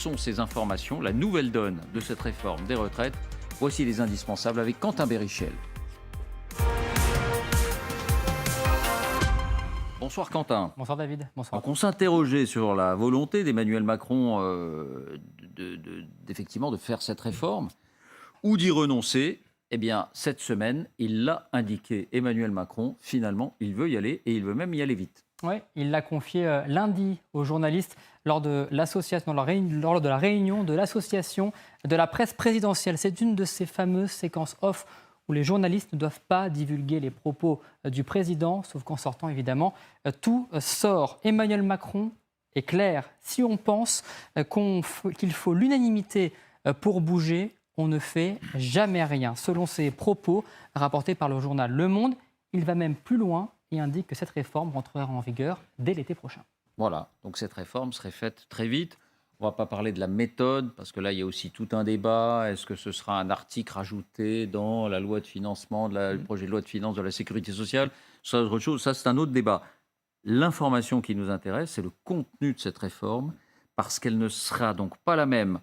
Sont ces informations, la nouvelle donne de cette réforme des retraites. Voici les indispensables avec Quentin Bérichel. Bonsoir Quentin. Bonsoir David. Bonsoir. Donc on s'interrogeait sur la volonté d'Emmanuel Macron effectivement de faire cette réforme ou d'y renoncer. Eh bien, cette semaine, il l'a indiqué, Emmanuel Macron, finalement, il veut y aller et il veut même y aller vite. Oui, il l'a confié lundi aux journalistes lors de la réunion de l'association de la presse présidentielle. C'est une de ces fameuses séquences off où les journalistes ne doivent pas divulguer les propos du président, sauf qu'en sortant, évidemment, tout sort. Emmanuel Macron est clair. Si on pense qu'il faut l'unanimité pour bouger, on ne fait jamais rien. Selon ses propos rapportés par le journal Le Monde, il va même plus loin et indique que cette réforme rentrera en vigueur dès l'été prochain. Voilà, donc cette réforme serait faite très vite. On ne va pas parler de la méthode, parce que là, il y a aussi tout un débat. Est-ce que ce sera un article rajouté dans la loi de financement, le projet de loi de finances de la sécurité sociale? Ça, c'est autre chose. Ça, c'est un autre débat. L'information qui nous intéresse, c'est le contenu de cette réforme, parce qu'elle ne sera donc pas la même,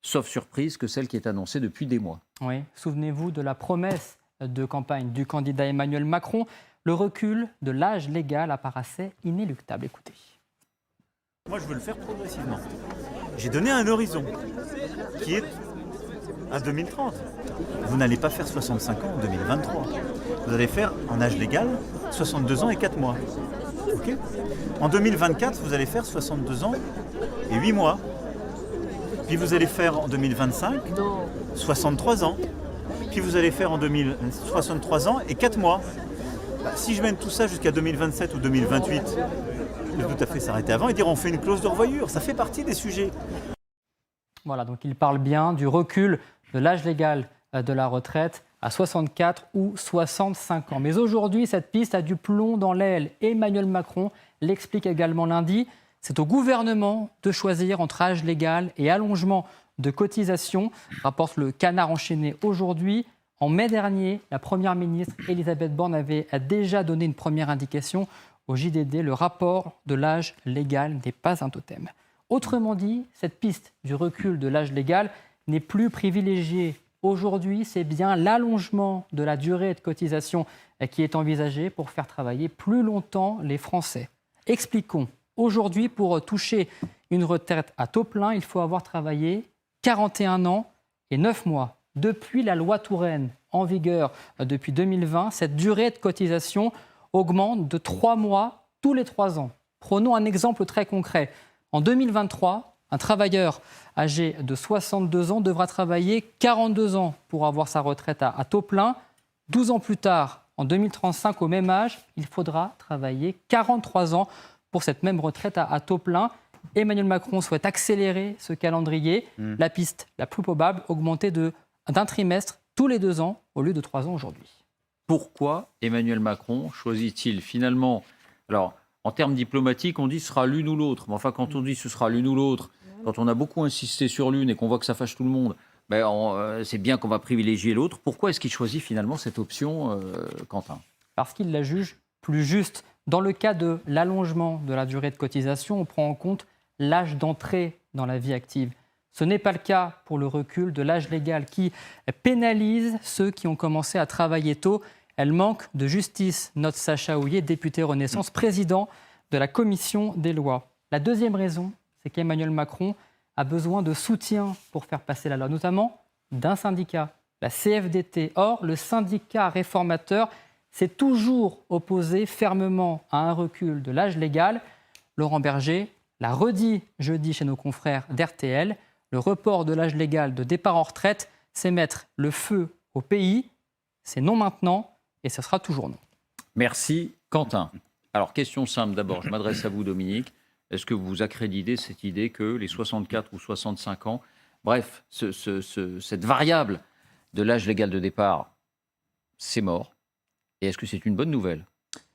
sauf surprise, que celle qui est annoncée depuis des mois. Oui, souvenez-vous de la promesse de campagne du candidat Emmanuel Macron. Le recul de l'âge légal apparaissait inéluctable. Écoutez. Moi, je veux le faire progressivement. J'ai donné un horizon qui est à 2030. Vous n'allez pas faire 65 ans en 2023. Vous allez faire en âge légal 62 ans et 4 mois. Okay. En 2024, vous allez faire 62 ans et 8 mois. Puis vous allez faire en 2025 63 ans. Puis vous allez faire en 2063 ans et 4 mois. Si je mène tout ça jusqu'à 2027 ou 2028, je peux tout à fait s'arrêter avant et dire on fait une clause de revoyure. Ça fait partie des sujets. Voilà, donc il parle bien du recul de l'âge légal de la retraite à 64 ou 65 ans. Mais aujourd'hui, cette piste a du plomb dans l'aile. Emmanuel Macron l'explique également lundi. C'est au gouvernement de choisir entre âge légal et allongement de cotisation, rapporte le Canard enchaîné aujourd'hui. En mai dernier, la Première ministre Elisabeth Borne avait déjà donné une première indication au JDD. Le rapport de l'âge légal n'est pas un totem. Autrement dit, cette piste du recul de l'âge légal n'est plus privilégiée. Aujourd'hui, c'est bien l'allongement de la durée de cotisation qui est envisagé pour faire travailler plus longtemps les Français. Expliquons. Aujourd'hui, pour toucher une retraite à taux plein, il faut avoir travaillé 41 ans et 9 mois. Depuis la loi Touraine, en vigueur depuis 2020, cette durée de cotisation augmente de 3 mois tous les 3 ans. Prenons un exemple très concret. En 2023, un travailleur âgé de 62 ans devra travailler 42 ans pour avoir sa retraite à taux plein. 12 ans plus tard, en 2035, au même âge, il faudra travailler 43 ans pour cette même retraite à taux plein. Emmanuel Macron souhaite accélérer ce calendrier. La piste la plus probable, augmenter d'un trimestre tous les 2 ans au lieu de 3 ans aujourd'hui. Pourquoi Emmanuel Macron choisit-il finalement, alors en termes diplomatiques, on dit ce sera l'une ou l'autre, mais enfin quand on dit ce sera l'une ou l'autre, quand on a beaucoup insisté sur l'une et qu'on voit que ça fâche tout le monde, c'est bien qu'on va privilégier l'autre. Pourquoi est-ce qu'il choisit finalement cette option, Quentin? Parce qu'il la juge plus juste. Dans le cas de l'allongement de la durée de cotisation, on prend en compte l'âge d'entrée dans la vie active. Ce n'est pas le cas pour le recul de l'âge légal qui pénalise ceux qui ont commencé à travailler tôt. Elle manque de justice, note Sacha Houillet, député Renaissance, président de la commission des lois. La deuxième raison, c'est qu'Emmanuel Macron a besoin de soutien pour faire passer la loi, notamment d'un syndicat, la CFDT. Or, le syndicat réformateur s'est toujours opposé fermement à un recul de l'âge légal. Laurent Berger l'a redit jeudi chez nos confrères d'RTL. Le report de l'âge légal de départ en retraite, c'est mettre le feu au pays. C'est non maintenant et ce sera toujours non. Merci Quentin. Alors question simple d'abord, je m'adresse à vous Dominique. Est-ce que vous accréditez cette idée que les 64 ou 65 ans, bref, cette variable de l'âge légal de départ, c'est mort? Et est-ce que c'est une bonne nouvelle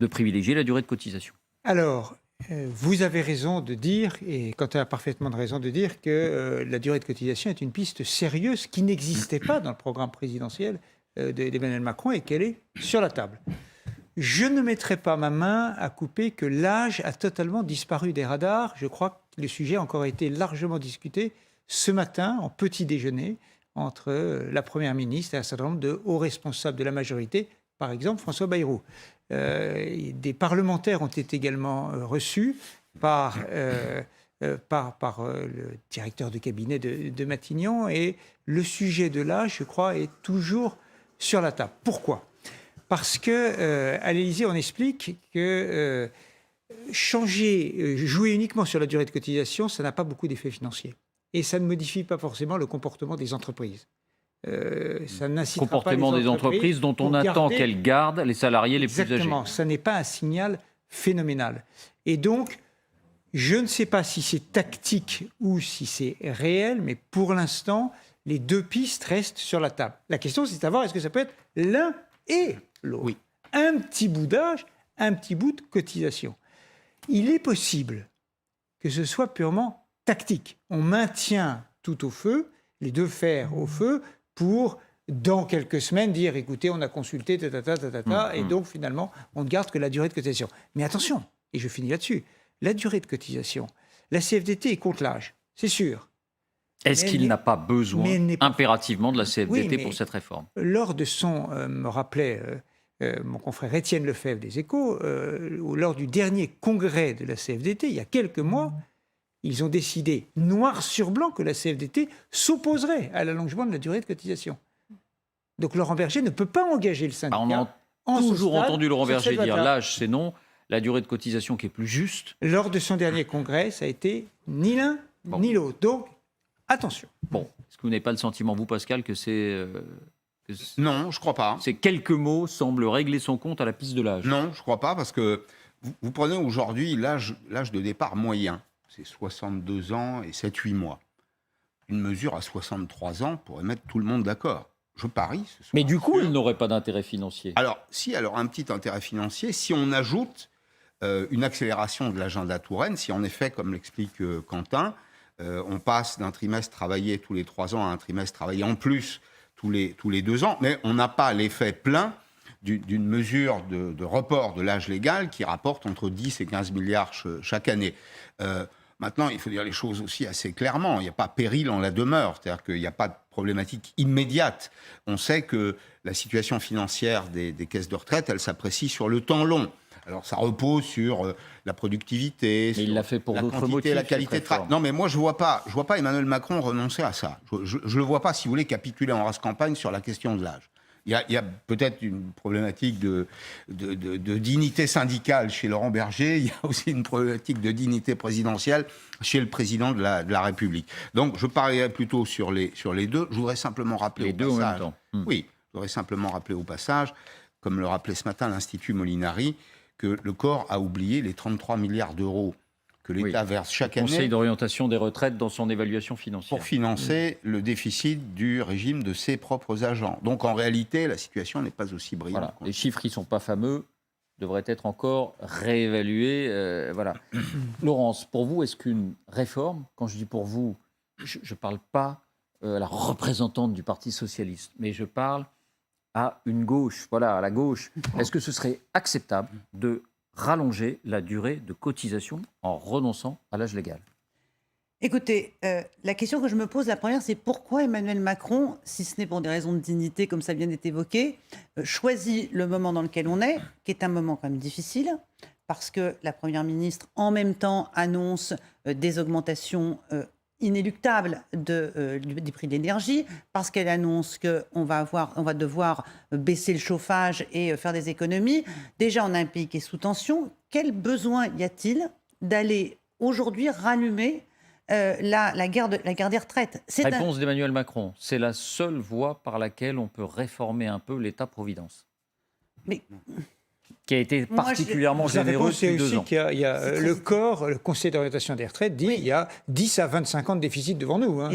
de privilégier la durée de cotisation? Alors, vous avez raison de dire, et Quentin a parfaitement raison de dire, que la durée de cotisation est une piste sérieuse qui n'existait pas dans le programme présidentiel d'Emmanuel Macron et qu'elle est sur la table. Je ne mettrai pas ma main à couper que l'âge a totalement disparu des radars. Je crois que le sujet a encore été largement discuté ce matin en petit déjeuner entre la Première ministre et un certain nombre de hauts responsables de la majorité, par exemple François Bayrou. Des parlementaires ont été également reçus par le directeur de cabinet de Matignon, et le sujet de l'âge, je crois, est toujours sur la table. Pourquoi ? Parce qu'à l'Élysée, on explique que jouer uniquement sur la durée de cotisation, ça n'a pas beaucoup d'effets financiers. Et ça ne modifie pas forcément le comportement des entreprises. Ça n'incitera comportement pas les des entreprises dont on attend qu'elles gardent les salariés les plus âgés. Exactement, ça n'est pas un signal phénoménal. Et donc, je ne sais pas si c'est tactique ou si c'est réel, mais pour l'instant, les deux pistes restent sur la table. La question, c'est de savoir, est-ce que ça peut être l'un et l'autre ? Oui. Un petit bout d'âge, un petit bout de cotisation. Il est possible que ce soit purement tactique. On maintient tout au feu, les deux fers au feu, pour, dans quelques semaines, dire, écoutez, on a consulté, et donc, finalement, on ne garde que la durée de cotisation. Mais attention, et je finis là-dessus, la durée de cotisation, la CFDT compte l'âge, c'est sûr. Est-ce qu'il n'a pas besoin impérativement de la CFDT oui, pour cette réforme ? Lors de son, me rappelait mon confrère Étienne Lefebvre des Échos, lors du dernier congrès de la CFDT, il y a quelques mois, ils ont décidé, noir sur blanc, que la CFDT s'opposerait à l'allongement de la durée de cotisation. Donc Laurent Berger ne peut pas engager le syndicat. On a toujours entendu Laurent Berger dire l'âge, c'est non, la durée de cotisation qui est plus juste. Lors de son dernier congrès, ça a été ni l'un ni l'autre. Donc, attention. Bon, est-ce que vous n'avez pas le sentiment, vous, Pascal, que c'est... Non, je ne crois pas. Ces quelques mots semblent régler son compte à la piste de l'âge. Non, je ne crois pas, parce que vous prenez aujourd'hui l'âge de départ moyen. C'est 62 ans et 7-8 mois. Une mesure à 63 ans pourrait mettre tout le monde d'accord. Je parie. Mais du coup, il n'aurait pas d'intérêt financier. Alors, un petit intérêt financier, si on ajoute une accélération de l'agenda Touraine, si en effet, comme l'explique Quentin, on passe d'un trimestre travaillé tous les 3 ans à un trimestre travaillé en plus tous les 2 ans, mais on n'a pas l'effet plein d'une mesure de report de l'âge légal qui rapporte entre 10 et 15 milliards chaque année. Maintenant, il faut dire les choses aussi assez clairement. Il n'y a pas péril en la demeure, c'est-à-dire qu'il n'y a pas de problématique immédiate. On sait que la situation financière des caisses de retraite, elle s'apprécie sur le temps long. Alors, ça repose sur la productivité, mais sur il l'a fait pour la d'autres quantité, motifs, la qualité de travail. Non, mais moi, je vois pas Emmanuel Macron renoncer à ça. Je le vois pas, si vous voulez, capituler en race campagne sur la question de l'âge. Il y a peut-être une problématique de dignité syndicale chez Laurent Berger. Il y a aussi une problématique de dignité présidentielle chez le président de la République. Donc, je parlerai plutôt sur les deux. Je voudrais simplement rappeler les au deux passage... en même temps. Oui, je voudrais simplement rappeler au passage, comme le rappelait ce matin l'Institut Molinari, que le corps a oublié les 33 milliards d'euros que l'État verse chaque année. Le Conseil d'orientation des retraites dans son évaluation financière. Pour financer le déficit du régime de ses propres agents. Donc en réalité, la situation n'est pas aussi brillante. Voilà. Les chiffres qui ne sont pas fameux devraient être encore réévalués. Voilà. Laurence, pour vous, est-ce qu'une réforme, quand je dis pour vous, je ne parle pas à la représentante du Parti socialiste, mais je parle à une gauche, voilà, à la gauche, est-ce que ce serait acceptable de rallonger la durée de cotisation en renonçant à l'âge légal ? Écoutez, la question que je me pose, la première, c'est pourquoi Emmanuel Macron, si ce n'est pour des raisons de dignité, comme ça vient d'être évoqué, choisit le moment dans lequel on est, qui est un moment quand même difficile, parce que la Première ministre, en même temps, annonce des augmentations inéluctable des prix de l'énergie, parce qu'elle annonce qu'on va devoir baisser le chauffage et faire des économies. Déjà, on a un pays qui est sous tension. Quel besoin y a-t-il d'aller aujourd'hui rallumer la guerre des retraites? Réponse d'Emmanuel Macron. C'est la seule voie par laquelle on peut réformer un peu l'État-providence. Mais... qui a été particulièrement généreux depuis 2 ans. Il y a le corps, le Conseil d'orientation des retraites, dit qu'il y a 10 à 25 ans de déficit devant nous. Hein,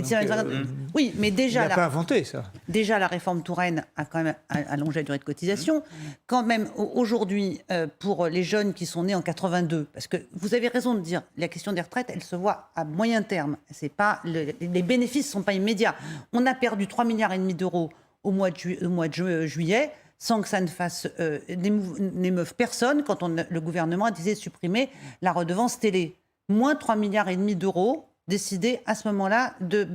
oui, mais déjà... Il n'a pas inventé ça. Déjà, la réforme Touraine a quand même allongé la durée de cotisation. Quand même, aujourd'hui, pour les jeunes qui sont nés en 82, parce que vous avez raison de dire, la question des retraites, elle se voit à moyen terme. C'est pas les bénéfices ne sont pas immédiats. On a perdu 3,5 milliards d'euros au mois de juillet, sans que ça ne fasse n'émeuve personne, quand le gouvernement a décidé de supprimer la redevance télé. Moins 3,5 milliards d'euros décider à ce moment-là de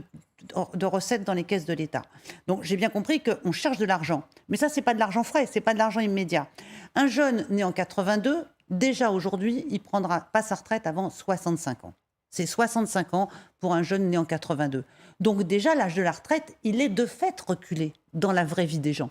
recettes dans les caisses de l'État. Donc j'ai bien compris qu'on cherche de l'argent. Mais ça, c'est pas de l'argent frais, c'est pas de l'argent immédiat. Un jeune né en 82, déjà aujourd'hui, il prendra pas sa retraite avant 65 ans. C'est 65 ans pour un jeune né en 82. Donc déjà, l'âge de la retraite, il est de fait reculé dans la vraie vie des gens.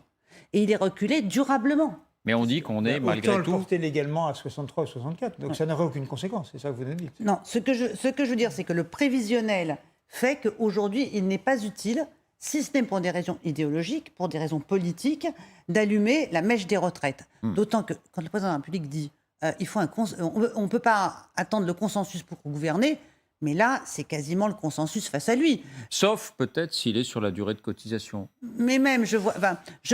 Et il est reculé durablement. Mais on dit qu'on est, malgré Autant le tout... porter légalement à 63 ou 64, donc ça n'aurait aucune conséquence, c'est ça que vous nous dites. Non, ce que je veux dire, c'est que le prévisionnel fait qu'aujourd'hui, il n'est pas utile, si ce n'est pour des raisons idéologiques, pour des raisons politiques, d'allumer la mèche des retraites. D'autant que quand le président de la République dit on ne peut pas attendre le consensus pour gouverner, mais là, c'est quasiment le consensus face à lui. Sauf peut-être s'il est sur la durée de cotisation. Mais même, je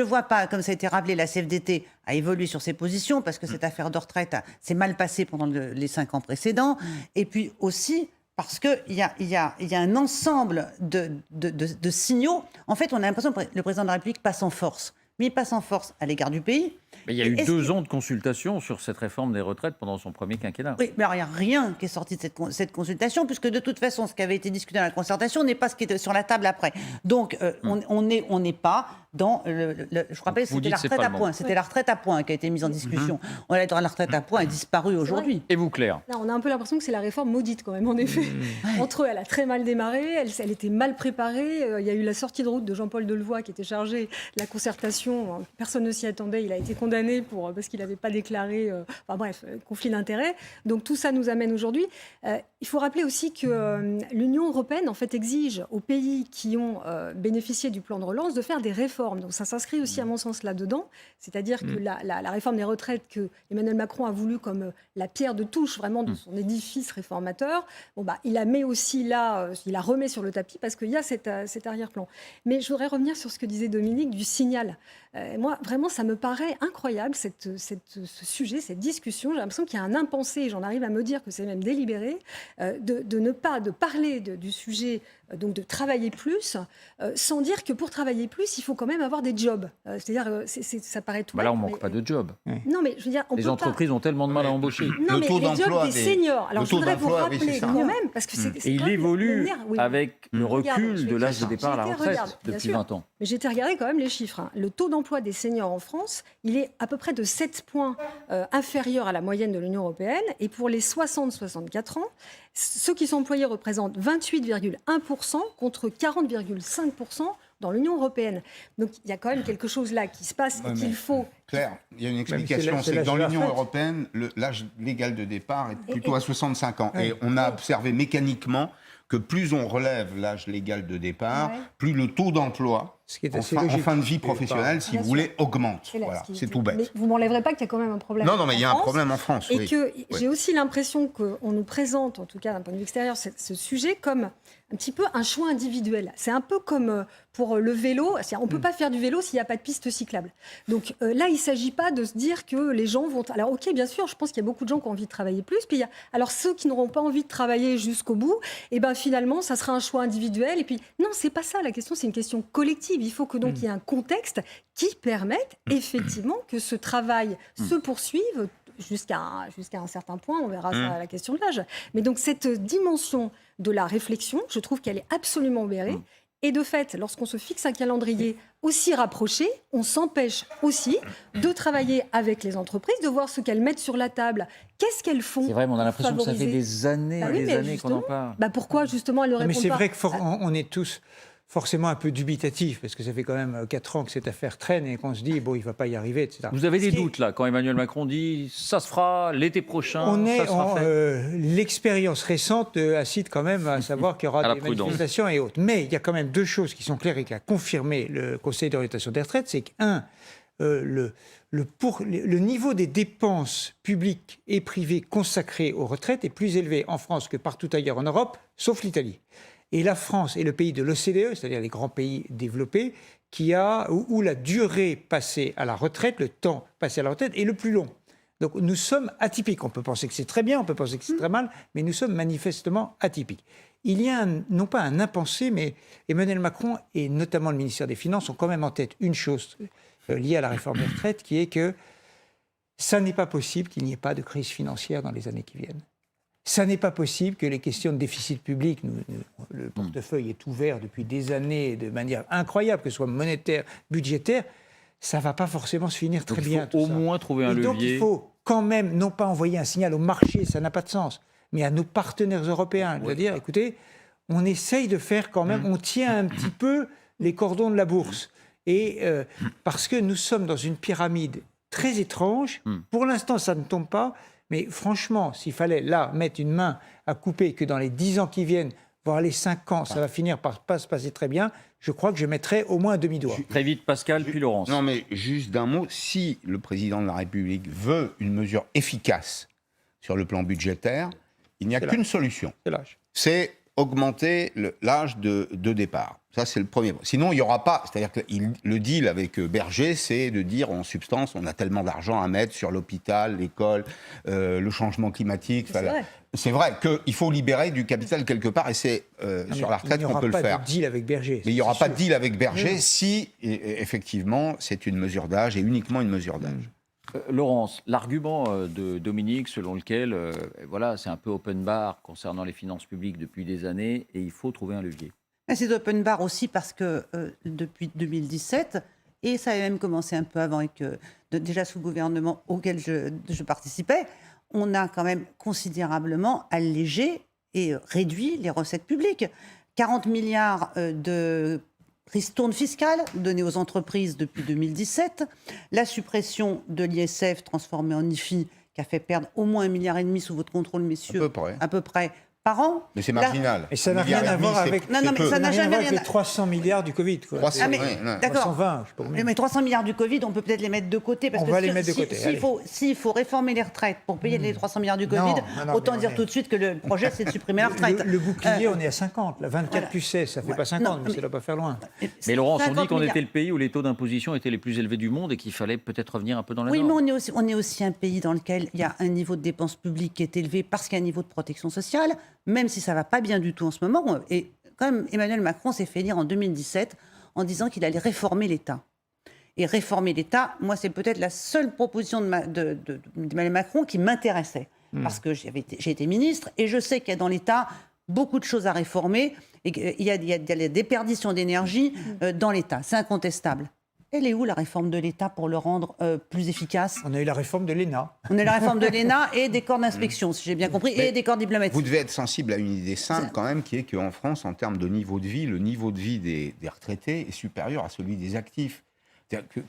vois pas, comme ça a été rappelé, la CFDT a évolué sur ses positions, parce que cette affaire de retraite s'est mal passée pendant les 5 ans précédents. Et puis aussi, parce qu'il y a un ensemble de signaux. En fait, on a l'impression que le président de la République passe en force. Mais il passe en force à l'égard du pays. Mais il y a eu 2 ans de consultation sur cette réforme des retraites pendant son premier quinquennat. Oui, mais alors, il n'y a rien qui est sorti de cette consultation, puisque de toute façon, ce qui avait été discuté dans la concertation n'est pas ce qui était sur la table après. Donc, on n'est pas dans je rappelle, vous c'était dites la c'est retraite pas à le point. moment. C'était la retraite à point qui a été mise en discussion. La retraite à point est disparue aujourd'hui. Et vous, Claire? Là, on a un peu l'impression que c'est la réforme maudite quand même, en effet. Entre eux, elle a très mal démarré, elle était mal préparée. Il y a eu la sortie de route de Jean-Paul Delevoye qui était chargé de la concertation. Personne ne s'y attendait. Il a été condamné parce qu'il n'avait pas déclaré, conflit d'intérêts. Donc tout ça nous amène aujourd'hui. Il faut rappeler aussi que l'Union européenne en fait exige aux pays qui ont bénéficié du plan de relance de faire des réformes. Donc ça s'inscrit aussi à mon sens là-dedans. C'est-à-dire que la réforme des retraites que Emmanuel Macron a voulu comme la pierre de touche vraiment de son édifice réformateur, il la met aussi là, il la remet sur le tapis parce qu'il y a cet arrière-plan. Mais je voudrais revenir sur ce que disait Dominique du signal. Moi, vraiment, ça me paraît incroyable, ce sujet, cette discussion. J'ai l'impression qu'il y a un impensé, et j'en arrive à me dire que c'est même délibéré, de ne pas parler du sujet, donc de travailler plus, sans dire que pour travailler plus, il faut quand même avoir des jobs. C'est-à-dire, ça paraît tout Là, on ne bête, manque pas de job. Non, mais je veux dire, Les entreprises ont tellement de mal à embaucher. Non, Le mais taux les jobs d'emploi des seniors. Alors, le je taux voudrais vous d'emploi, oui, rappeler c'est ça. quand même, parce que c'est Et il évolue avec le Regarde, je recul vais de l'âge de faire départ à la ça. retraite Regarde, bien depuis sûr. 20 ans. Mais j'ai été regarder quand même les chiffres. Le taux d'emploi des seniors en France, il est à peu près de 7 points inférieur à la moyenne de l'Union européenne. Et pour les 60-64 ans, ceux qui sont employés représentent 28,1% contre 40,5% dans l'Union européenne. Donc il y a quand même quelque chose là qui se passe et qu'il faut... Claire, il y a une c'est explication. C'est que l'âge dans de la l'Union retraite. européenne, l'âge légal de départ est plutôt à 65 ans. Et on a observé mécaniquement que plus on relève l'âge légal de départ, plus le taux d'emploi Ce qui est en assez fin, logique. en fin de vie professionnelle, si Bien vous sûr. voulez, augmente. Et là, Voilà, ce qui- c'est tout bête. Mais vous m'enlèverez pas qu'il y a quand même un problème. Non, mais il y a un France. problème en France. Et oui. que j'ai aussi l'impression qu'on nous présente, en tout cas d'un point de vue extérieur, ce sujet comme un petit peu un choix individuel. C'est un peu comme pour le vélo. On ne peut pas faire du vélo s'il n'y a pas de piste cyclable. Donc là, il ne s'agit pas de se dire que les gens vont... Alors ok, bien sûr, je pense qu'il y a beaucoup de gens qui ont envie de travailler plus. Puis il y a... Alors ceux qui n'auront pas envie de travailler jusqu'au bout, et ben finalement, ça sera un choix individuel. Et puis non, c'est pas ça. La question, c'est une question collective. Il faut que donc il y ait un contexte qui permette effectivement que ce travail se poursuive jusqu'à un certain point, on verra ça à la question de l'âge. Mais donc cette dimension de la réflexion, je trouve qu'elle est absolument obérée. Et de fait, lorsqu'on se fixe un calendrier aussi rapproché, on s'empêche aussi de travailler avec les entreprises, de voir ce qu'elles mettent sur la table, qu'est-ce qu'elles font. C'est vrai, mais on a pour l'impression que ça fait favoriser. des années Bah et oui, des mais années qu'on en justement, parle. Pourquoi justement elles ne répondent Mais pas c'est vrai qu'on est tous forcément un peu dubitatifs, parce que ça fait quand même 4 ans que cette affaire traîne et qu'on se dit, bon, il ne va pas y arriver, etc. Vous avez des Ce qui est- doutes là, quand Emmanuel Macron dit ça se fera l'été prochain, On est ça sera fait. l'expérience récente incite quand même à savoir qu'il y À la aura des prudence. manifestations et autres. Mais il y a quand même 2 choses qui sont claires et qu'a confirmé le Conseil d'orientation des retraites, c'est qu'un, le niveau des dépenses publiques et privées consacrées aux retraites est plus élevé en France que partout ailleurs en Europe, sauf l'Italie. Et la France est le pays de l'OCDE, c'est-à-dire les grands pays développés, où la durée passée à la retraite, le temps passé à la retraite, est le plus long. Donc nous sommes atypiques. On peut penser que c'est très bien, on peut penser que c'est très mal, mais nous sommes manifestement atypiques. Il y a non pas un impensé, mais Emmanuel Macron et notamment le ministère des Finances ont quand même en tête une chose liée à la réforme des retraites, qui est que ça n'est pas possible qu'il n'y ait pas de crise financière dans les années qui viennent. Ça n'est pas possible que les questions de déficit public, le portefeuille est ouvert depuis des années de manière incroyable, que ce soit monétaire, budgétaire, ça ne va pas forcément se finir très bien. Il faut au moins trouver un levier. Donc il faut quand même, non pas envoyer un signal au marché, ça n'a pas de sens, mais à nos partenaires européens, de dire, écoutez, on essaye de faire quand même, on tient un petit peu les cordons de la bourse. Et parce que nous sommes dans une pyramide très étrange, pour l'instant ça ne tombe pas, mais franchement, s'il fallait là mettre une main à couper, que dans les 10 ans qui viennent, voire les 5 ans, ça va finir par pas se passer très bien, je crois que je mettrais au moins un demi-doigt. Très vite, Pascal, puis Laurence. Non, mais juste d'un mot, si le président de la République veut une mesure efficace sur le plan budgétaire, il n'y a qu'une solution. C'est l'âge. C'est augmenter l'âge de départ. Ça, c'est le premier point. Sinon, il n'y aura pas... C'est-à-dire que le deal avec Berger, c'est de dire, en substance, on a tellement d'argent à mettre sur l'hôpital, l'école, le changement climatique. C'est vrai qu'il faut libérer du capital quelque part, et c'est sur la retraite qu'on peut le faire. Il n'y aura pas de deal avec Berger. Mais il n'y aura pas de deal avec Berger si, effectivement, c'est une mesure d'âge, et uniquement une mesure d'âge. Laurence, l'argument de Dominique selon lequel voilà, c'est un peu open bar concernant les finances publiques depuis des années et il faut trouver un levier. C'est open bar aussi parce que depuis 2017, et ça avait même commencé un peu avant, et que déjà sous le gouvernement auquel je participais, on a quand même considérablement allégé et réduit les recettes publiques. 40 milliards de ristourne fiscale donnée aux entreprises depuis 2017, la suppression de l'ISF transformé en IFI qui a fait perdre au moins 1,5 milliard sous votre contrôle, messieurs, à peu près par an. Mais c'est marginal. Et ça n'a rien à voir avec, non, mais ça n'a jamais rien avec les 300 milliards du Covid. Quoi. 300, d'accord. 320, je sais pas combien. Mais 300 milliards du Covid, on peut peut-être les mettre de côté. Parce on que va les mettre de côté. S'il faut réformer les retraites pour payer les 300 milliards du Covid, autant dire tout de suite que le projet, c'est de supprimer la retraite. Le bouclier, on est à 50. Là, 24 plus 16, ça ne fait pas 50, mais ça ne doit pas faire loin. Mais Laurence, on dit qu'on était le pays où les taux d'imposition étaient les plus élevés du monde et qu'il fallait peut-être revenir un peu dans la norme. Oui, mais on est aussi un pays dans lequel il y a un niveau de dépenses publiques qui est élevé parce qu'il y a un niveau de protection sociale, même si ça ne va pas bien du tout en ce moment. Et quand même, Emmanuel Macron s'est fait élire en 2017 en disant qu'il allait réformer l'État. Et réformer l'État, moi, c'est peut-être la seule proposition d'Emmanuel Macron qui m'intéressait. Parce que j'ai été ministre et je sais qu'il y a dans l'État beaucoup de choses à réformer et qu'il y a des déperditions d'énergie dans l'État. C'est incontestable. Elle est où la réforme de l'État pour le rendre plus efficace ? On a eu la réforme de l'ENA. On a eu la réforme de l'ENA et des corps d'inspection, si j'ai bien compris, et des corps diplomatiques. Vous devez être sensible à une idée simple quand même, qui est qu'en France, en termes de niveau de vie, le niveau de vie des retraités est supérieur à celui des actifs.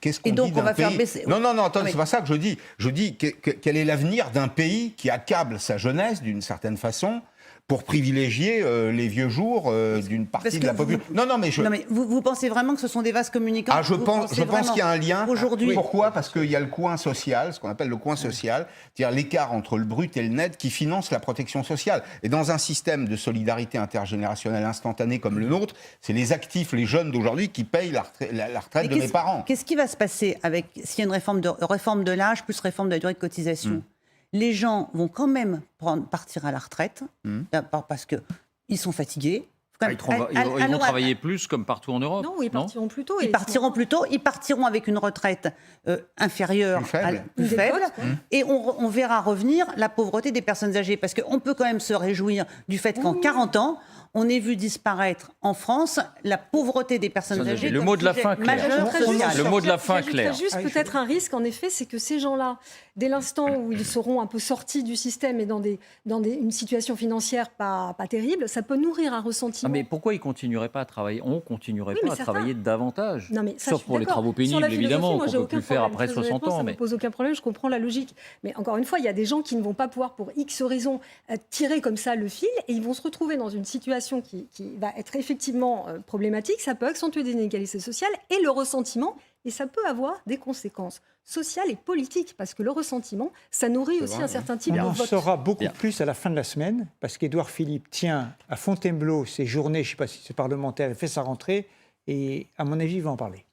Qu'est-ce qu'on dit d'un pays ? Et donc on va faire baisser... Non, attendez, c'est pas ça que je dis. Je dis quel est l'avenir d'un pays qui accable sa jeunesse d'une certaine façon pour privilégier les vieux jours d'une partie de la population. Non, mais vous pensez vraiment que ce sont des vases communicants ? Je pense qu'il y a un lien. Aujourd'hui. Pourquoi ? Parce qu'il y a le coin social, ce qu'on appelle le coin social, c'est-à-dire l'écart entre le brut et le net qui finance la protection sociale. Et dans un système de solidarité intergénérationnelle instantanée comme le nôtre, c'est les actifs, les jeunes d'aujourd'hui qui payent la retraite de mes parents. Qu'est-ce qui va se passer s'il y a une réforme de l'âge plus réforme de la durée de cotisation ? Les gens vont quand même partir à la retraite, parce qu'ils sont fatigués. Ils vont travailler plus comme partout en Europe. Non, ils partiront plus tôt. Ils partiront plus tôt, ils partiront avec une retraite inférieure, plus faible, et on verra revenir la pauvreté des personnes âgées. Parce qu'on peut quand même se réjouir du fait qu'en 40 ans, on ait vu disparaître en France la pauvreté des personnes âgées. Le mot de la fin clair. Le mot de la fin clair. Juste peut-être un risque, en effet, c'est que ces gens-là, dès l'instant où ils seront un peu sortis du système et dans une situation financière pas terrible, ça peut nourrir un ressentiment. Mais pourquoi ils ne continueraient pas à travailler ? On ne continuerait pas à travailler davantage. Non, mais ça, sauf pour les travaux pénibles, évidemment, qu'on ne peut plus faire après 60 ans. Ça ne me pose aucun problème, je comprends la logique. Mais encore une fois, il y a des gens qui ne vont pas pouvoir, pour X raisons, tirer comme ça le fil, et ils vont se retrouver dans une situation qui va être effectivement problématique. Ça peut accentuer des inégalités sociales et le ressentiment, et ça peut avoir des conséquences sociales et politiques, parce que le ressentiment, ça nourrit aussi un certain type de vote. On en saura beaucoup plus à la fin de la semaine, parce qu'Édouard Philippe tient à Fontainebleau ses journées, je ne sais pas si c'est parlementaire, il fait sa rentrée, et à mon avis, il va en parler.